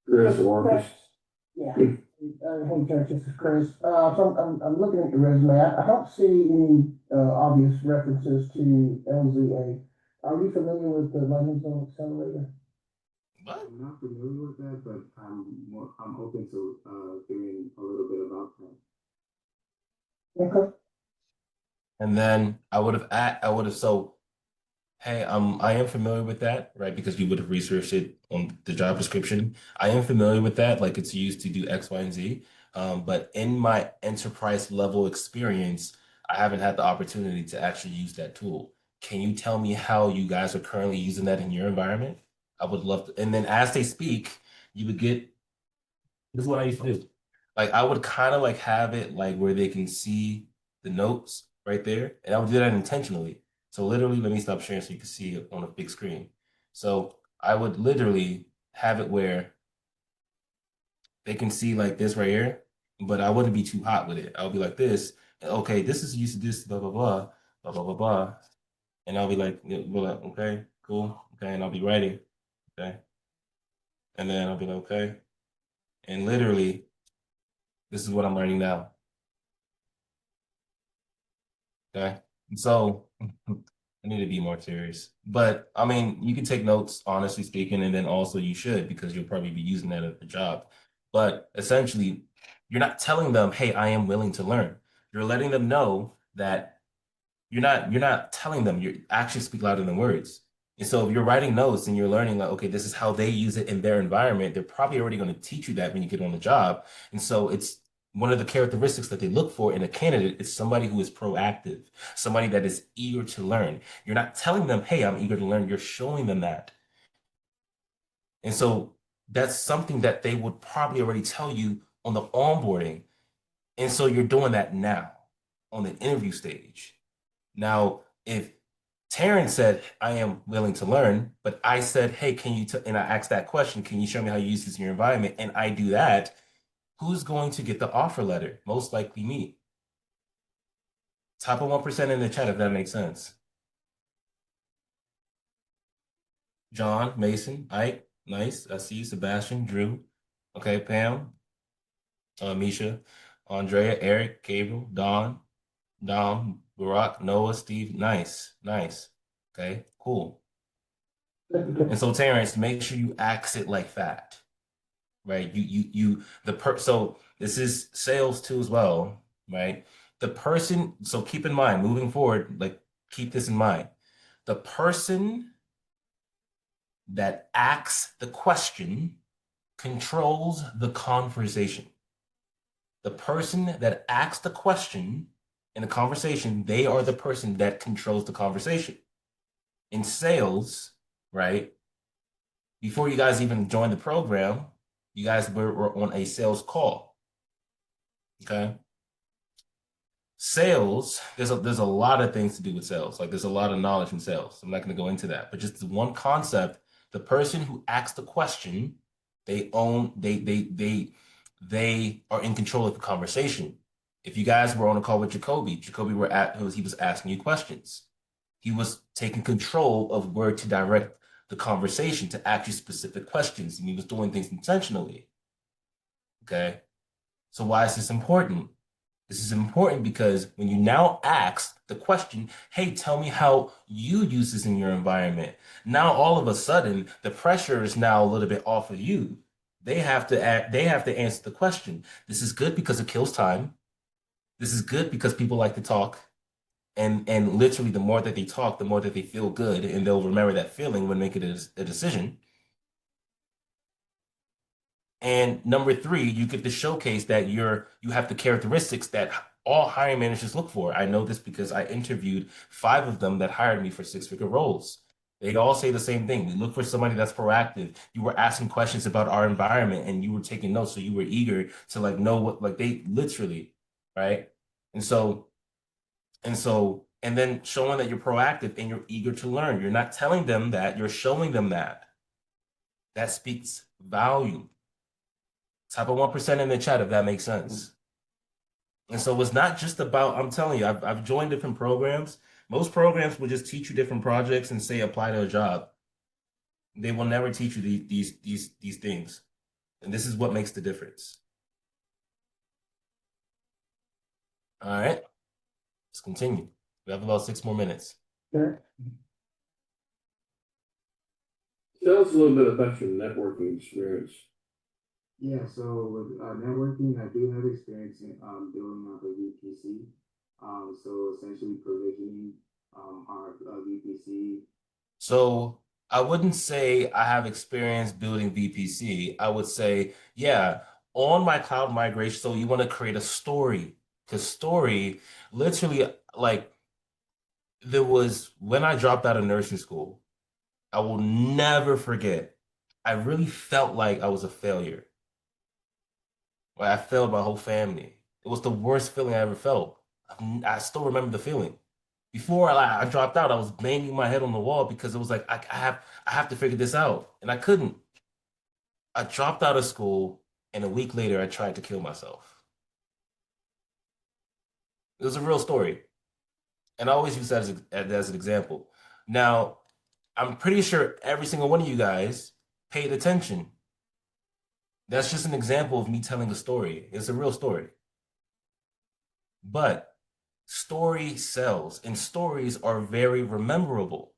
Chris Marcus. Yeah. Hey, Judge, this is Chris. So I'm looking at your resume. I don't see any obvious references to LZA. Are you familiar with the Lightning Zone Accelerator? What? I'm not familiar with that, but I'm open to hearing a little bit about that. Okay. And then so hey, I am familiar with that, right? Because you would have researched it on the job description. I am familiar with that, like it's used to do X, Y, and Z. But in my enterprise level experience, I haven't had the opportunity to actually use that tool. Can you tell me how you guys are currently using that in your environment? I would love to. And then as they speak, you would get, this is what I used to do. Like I would kind of like have it like where they can see the notes right there, and I would do that intentionally. So literally, let me stop sharing so you can see it on a big screen. So I would literally have it where they can see like this right here, but I wouldn't be too hot with it. I would be like this. Okay, this is used to this, blah blah blah, blah blah blah blah, and I'll be like, okay, cool, okay, and I'll be writing, okay, and then I'll be like, okay, and literally, this is what I'm learning now. Okay. So I need to be more serious. But I mean, you can take notes, honestly speaking, and then also you should because you'll probably be using that at the job. But essentially, you're not telling them, hey, I am willing to learn. You're letting them know that you're not telling them, you actually speak louder than words. And so if you're writing notes and you're learning like, okay, this is how they use it in their environment, they're probably already going to teach you that when you get on the job. And so it's one of the characteristics that they look for in a candidate is somebody who is proactive, somebody that is eager to learn. You're not telling them, hey, I'm eager to learn. You're showing them that. And so that's something that they would probably already tell you on the onboarding. And so you're doing that now on the interview stage. Now, if Terrence said, I am willing to learn, but I said, hey, and I asked that question, can you show me how you use this in your environment? And I do that, who's going to get the offer letter? Most likely me. Top of 1% in the chat, if that makes sense. John, Mason, Ike, nice. I see you, Sebastian, Drew. Okay, Pam, Misha, Andrea, Eric, Gabriel, Don, Dom, Barack, Noah, Steve. Nice, nice. Okay, cool. And so Terrence, make sure you ask it like that, right? So this is sales too as well, right? So keep in mind, moving forward, like keep this in mind. The person that asks the question controls the conversation. The person that asks the question in a conversation, they are the person that controls the conversation. In sales, right? Before you guys even joined the program, you guys were on a sales call. Okay. Sales, there's a lot of things to do with sales. Like there's a lot of knowledge in sales. I'm not going to go into that, but just one concept, the person who asks the question, they are in control of the conversation. If you guys were on a call with Jacoby he was asking you questions. He was taking control of where to direct the conversation to ask you specific questions, and he was doing things intentionally. Okay. So why is this important? This is important because when you now ask the question, hey, tell me how you use this in your environment. Now, all of a sudden, the pressure is now a little bit off of you. They have to answer the question. This is good because it kills time. This is good because people like to talk. And literally, the more that they talk, the more that they feel good, and they'll remember that feeling when making a decision. And number three, you get to showcase that you have the characteristics that all hiring managers look for. I know this because I interviewed 5 of them that hired me for 6-figure roles. They all say the same thing. We look for somebody that's proactive. You were asking questions about our environment and you were taking notes, so you were eager to like know what like they literally, right? And so and then showing that you're proactive and you're eager to learn. You're not telling them that, you're showing them that. That speaks volume. Type of 1% in the chat if that makes sense. And so it's not just about, I'm telling you, I've joined different programs. Most programs will just teach you different projects and say apply to a job. They will never teach you these things. And this is what makes the difference. All right, let's continue. We have about 6 more minutes. Sure. Tell us a little bit about your networking experience. Yeah, so with networking, I do have experience in building out the VPC. So essentially provisioning our VPC. So I wouldn't say I have experience building VPC. I would say, yeah, on my cloud migration. So you want to create a story, because story literally like there was when I dropped out of nursing school, I will never forget. I really felt like I was a failure. Like I failed my whole family. It was the worst feeling I ever felt. I still remember the feeling. Before I dropped out, I was banging my head on the wall because it was like I have to figure this out, and I couldn't. I dropped out of school, and a week later, I tried to kill myself. It was a real story, and I always use that as an example. Now, I'm pretty sure every single one of you guys paid attention. That's just an example of me telling a story. It's a real story. But story sells, and stories are very rememberable.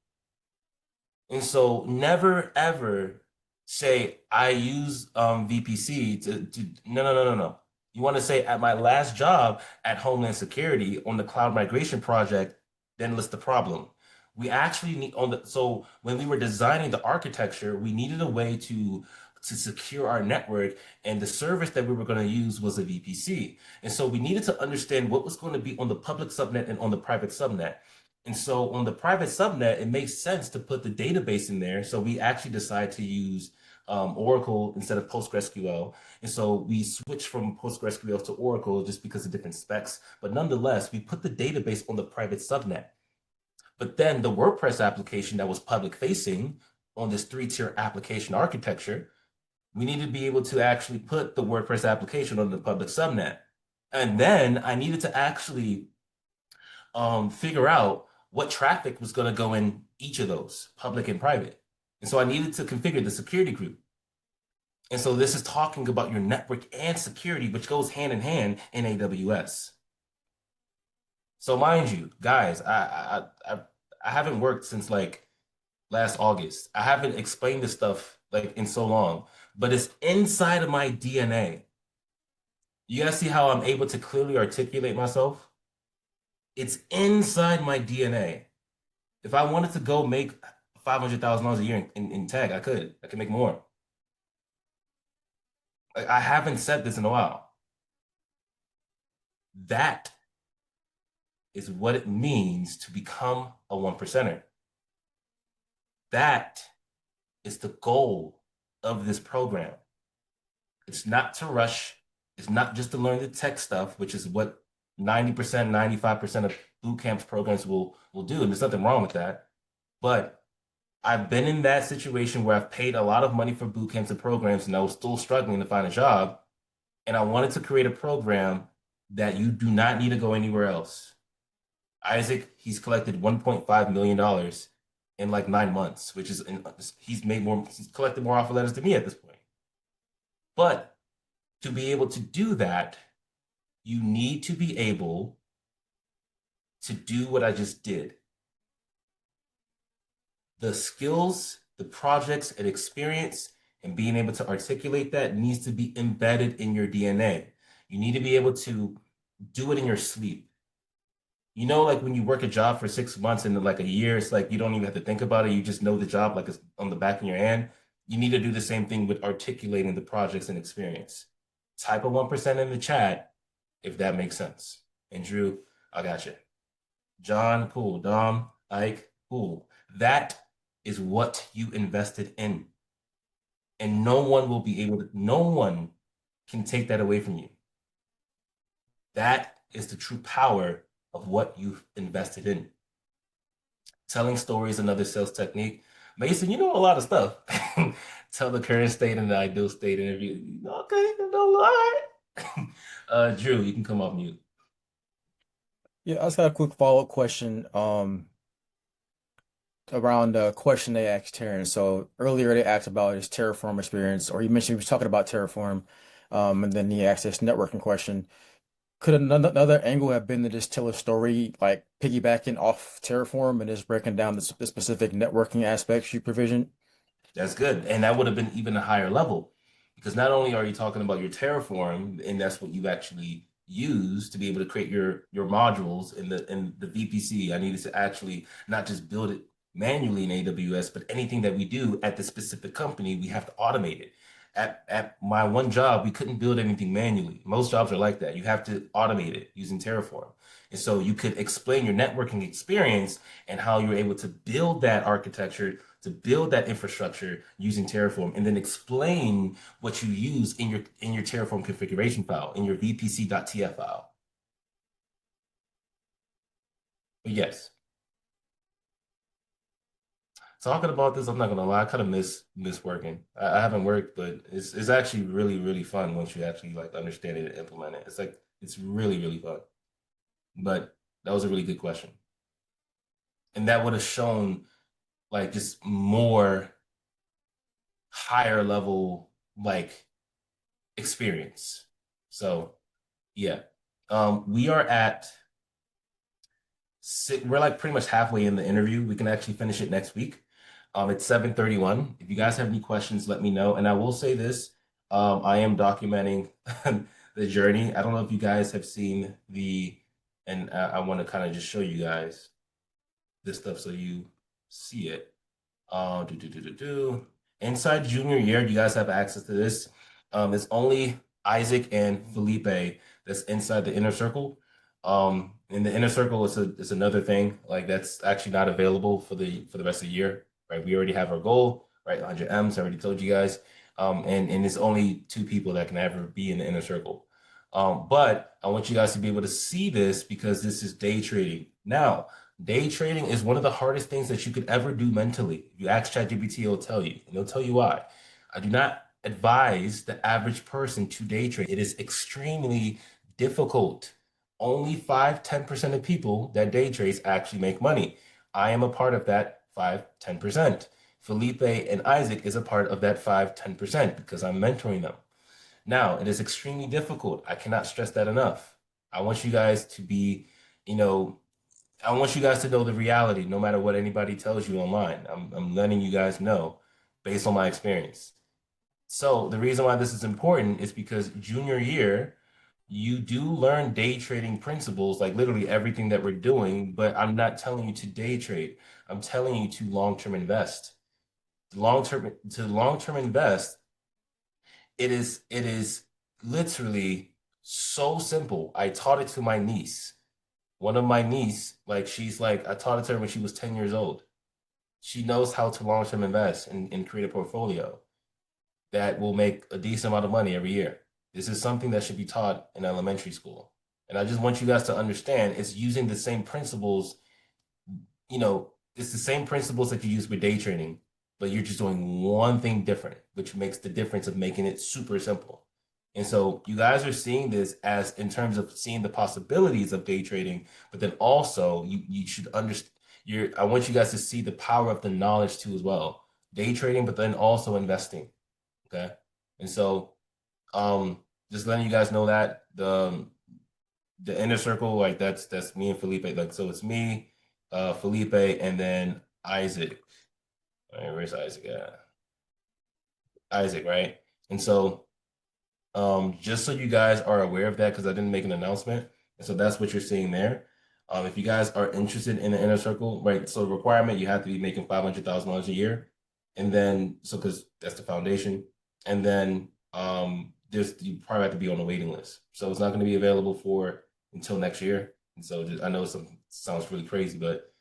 And so never ever say I use VPC to no. You want to say at my last job at Homeland Security on the cloud migration project, then list the problem. We actually need on the so when we were designing the architecture, we needed a way to secure our network, and the service that we were going to use was a VPC. And so we needed to understand what was going to be on the public subnet and on the private subnet. And so on the private subnet, it makes sense to put the database in there. So we actually decided to use Oracle instead of PostgreSQL. And so we switched from PostgreSQL to Oracle just because of different specs. But nonetheless, we put the database on the private subnet. But then the WordPress application that was public facing on this 3-tier application architecture, we need to be able to actually put the WordPress application on the public subnet. And then I needed to actually figure out what traffic was going to go in each of those, public and private. And so I needed to configure the security group. And so this is talking about your network and security, which goes hand in hand in AWS. So mind you, guys, I haven't worked since like last August. I haven't explained this stuff like in so long, but it's inside of my DNA. You guys see how I'm able to clearly articulate myself? It's inside my DNA. If I wanted to go make $500,000 a year in tech. I could make more. Like, I haven't said this in a while. That is what it means to become a one percenter. That is the goal of this program. It's not to rush. It's not just to learn the tech stuff, which is what 90%, 95% of boot camps programs will do. And there's nothing wrong with that. But I've been in that situation where I've paid a lot of money for boot camps and programs, and I was still struggling to find a job. And I wanted to create a program that you do not need to go anywhere else. Isaac, he's collected $1.5 million in like 9 months, which is he's collected more offer letters than me at this point. But to be able to do that, you need to be able to do what I just did. The skills, the projects, and experience, and being able to articulate that needs to be embedded in your DNA. You need to be able to do it in your sleep. You know, like when you work a job for 6 months and like a year, it's like you don't even have to think about it. You just know the job like it's on the back of your hand. You need to do the same thing with articulating the projects and experience. Type a 1% in the chat if that makes sense. And Drew, I got you. John, cool. Dom, Ike, cool. That is what you invested in. And no one can take that away from you. That is the true power of what you've invested in. Telling stories, another sales technique. Mason, you know a lot of stuff. Tell the current state and the ideal state interview. Okay, all right. Drew, you can come off mute. Yeah, I just got a quick follow-up question around the question they asked Terrence. So earlier they asked about his Terraform experience, or he mentioned he was talking about Terraform, and then he asked this networking question. Could another angle have been to just tell a story like piggybacking off Terraform and just breaking down the specific networking aspects you provision? That's good. And that would have been even a higher level because not only are you talking about your Terraform, and that's what you actually use to be able to create your modules in the VPC. I needed to actually not just build it manually in AWS, but anything that we do at the specific company, we have to automate it. At my one job, we couldn't build anything manually. Most jobs are like that. You have to automate it using Terraform. And so you could explain your networking experience and how you're able to build that architecture, to build that infrastructure using Terraform, and then explain what you use in your Terraform configuration file, in your vpc.tf file. But yes, talking about this, I'm not gonna lie, I kind of miss working. I haven't worked, but it's actually really fun once you actually like understand it and implement it. It's like it's really fun. But that was a really good question, and that would have shown like just more higher level like experience. So yeah, we are at we're like pretty much halfway in the interview. We can actually finish it next week. It's 7:31. If you guys have any questions, let me know. And I will say this, I am documenting the journey. I don't know if you guys have seen and I want to kind of just show you guys this stuff so you see it. Inside junior year, you guys have access to this. It's only Isaac and Felipe that's inside the inner circle. In the inner circle, it's another thing like that's actually not available for the rest of the year, right? We already have our goal, right? 100 M's. I already told you guys. And it's only 2 people that can ever be in the inner circle. But I want you guys to be able to see this because this is day trading. Now, day trading is one of the hardest things that you could ever do mentally. If you ask ChatGPT, it'll tell you, and it'll tell you why. I do not advise the average person to day trade. It is extremely difficult. Only 5-10% of people that day trades actually make money. I am a part of that 5-10%. Felipe and Isaac is a part of that 5-10% because I'm mentoring them. Now, it is extremely difficult. I cannot stress that enough. I want you guys to be, I want you guys to know the reality, no matter what anybody tells you online. I'm letting you guys know based on my experience. So the reason why this is important is because junior year, you do learn day trading principles, like literally everything that we're doing, but I'm not telling you to day trade. I'm telling you to long-term invest. Long-term invest, it is literally so simple. I taught it to my niece. One of my niece, like she's like, I taught it to her when she was 10 years old. She knows how to long-term invest and create a portfolio that will make a decent amount of money every year. This is something that should be taught in elementary school. And I just want you guys to understand it's using the same principles, it's the same principles that you use with day trading, but you're just doing one thing different, which makes the difference of making it super simple. And so you guys are seeing this as in terms of seeing the possibilities of day trading, but then also you should understand I want you guys to see the power of the knowledge too as well. Day trading, but then also investing. Okay. And so just letting you guys know that the inner circle, like that's me and Felipe. Like so it's me, Felipe, and then Isaac. All right, where's Isaac at? Isaac, right? And so just so you guys are aware of that, because I didn't make an announcement. And so that's what you're seeing there. If you guys are interested in the inner circle, right? So the requirement, you have to be making $500,000 a year. And then, so because that's the foundation. And then you probably have to be on the waiting list. So it's not going to be available for until next year. And so I know some sounds really crazy, but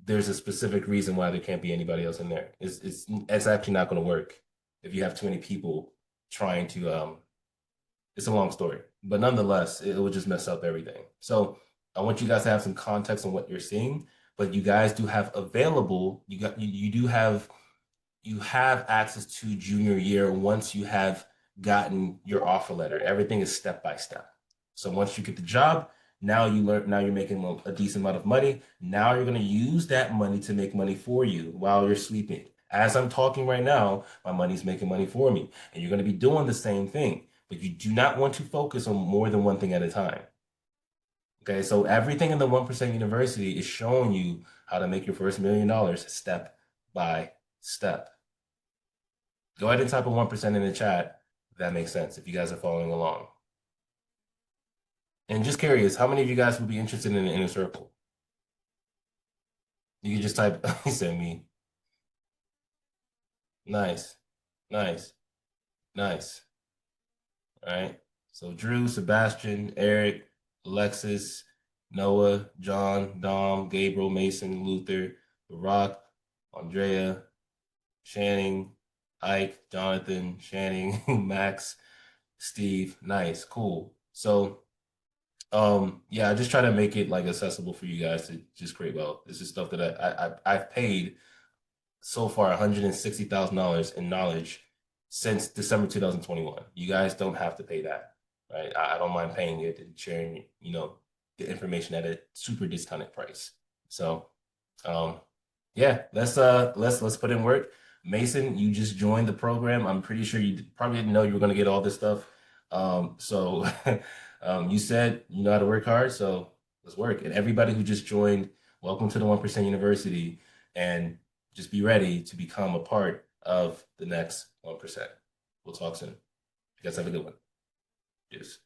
there's a specific reason why there can't be anybody else in there. It's actually not going to work if you have too many people trying to it's a long story, but nonetheless it will just mess up everything. So I want you guys to have some context on what you're seeing, but you guys do have available you have access to junior year once you have gotten your offer letter. Everything is step by step. So once you get the job, now you're making a decent amount of money. Now you're going to use that money to make money for you while you're sleeping. As I'm talking right now, my money's making money for me. And you're going to be doing the same thing, but you do not want to focus on more than one thing at a time. Okay, so everything in the 1% University is showing you how to make your first $1 million step by step. Go ahead and type a 1% in the chat if that makes sense, if you guys are following along. And just curious, how many of you guys would be interested in the inner circle? You can just type, he said me. Nice, nice, nice. All right. So Drew, Sebastian, Eric, Alexis, Noah, John, Dom, Gabriel, Mason, Luther, Barack, Andrea, Channing, Ike, Jonathan, Channing, Max, Steve. Nice, cool. So yeah, I just try to make it like accessible for you guys to just create wealth. This is stuff that I've paid so far $160,000 in knowledge since December 2021. You guys don't have to pay that, right? I don't mind paying it and sharing, the information at a super discounted price. So, yeah, let's put in work. Mason, you just joined the program. I'm pretty sure you probably didn't know you were going to get all this stuff. So you said you know how to work hard, so let's work. And everybody who just joined, welcome to the 1% University, and just be ready to become a part of the next 1%. We'll talk soon. You guys have a good one. Cheers.